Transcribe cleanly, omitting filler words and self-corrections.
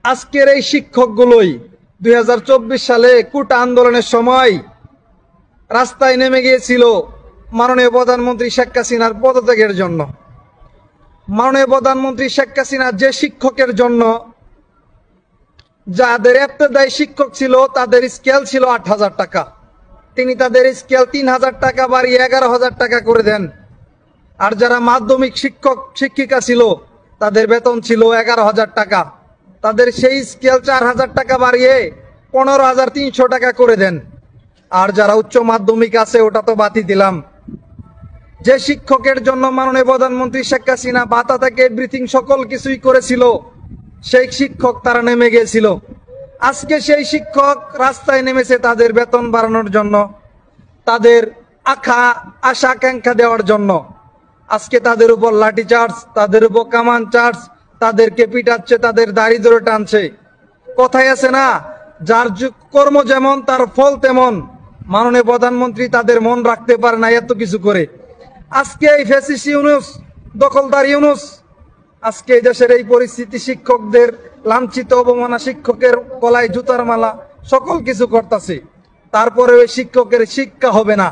আজকের এই শিক্ষকগুলোই 2024 সালে কোটা আন্দোলনের সময় রাস্তায় নেমে গিয়েছিল মাননীয় প্রধানমন্ত্রী শেখ হাসিনার পদত্যাগের জন্য। মাননীয় প্রধানমন্ত্রী শেখ হাসিনা যে শিক্ষকের জন্য, যাদের ইবতেদায়ী শিক্ষক ছিল তাদের স্কেল ছিল 8,000 টাকা, তিনি তাদের স্কেল 3,000 টাকা বাড়িয়ে 11,000 টাকা করে দেন। আর যারা মাধ্যমিক শিক্ষক শিক্ষিকা ছিল তাদের বেতন ছিল 11,000 টাকা, তাদের সেই স্কেল 4,000 টাকা বাড়িয়ে 15,300 টাকা করে দেন। আর যারা উচ্চ মাধ্যমিক আছে ওটা তো বাতি দিলাম। যে শিক্ষকের জন্য মাননীয় প্রধানমন্ত্রী শেখ হাসিনা ভাতা থেকে এভরিথিং সকল কিছুই করেছিল, সেই শিক্ষক তারা নেমে গিয়েছিল। আজকে সেই শিক্ষক রাস্তায় নেমেছে তাদের বেতন বাড়ানোর জন্য, তাদের আশা আকাঙ্ক্ষা দেওয়ার জন্য। আজকে তাদের উপর লাঠি চার্জ, তাদের উপর কামান চার্জ, তাদেরকে পিটাচ্ছে, তাদের দাড়ি ধরে টানছে। কথায় আছে না, যার কর্ম যেমন তার ফল তেমন। মাননীয় প্রধানমন্ত্রী তাদের মন রাখতে পারে না এত কিছু করে। আজকে এই ফ্যাসিস্ট ইউনূস, দখলদার ইউনূস আজকে এই দেশের এই পরিস্থিতি, শিক্ষকদের লাঞ্ছিত অবমাননা, শিক্ষকের গলায় জুতার মালা, সকল কিছু করতেছে। তারপরে ওই শিক্ষকের শিক্ষা হবে না।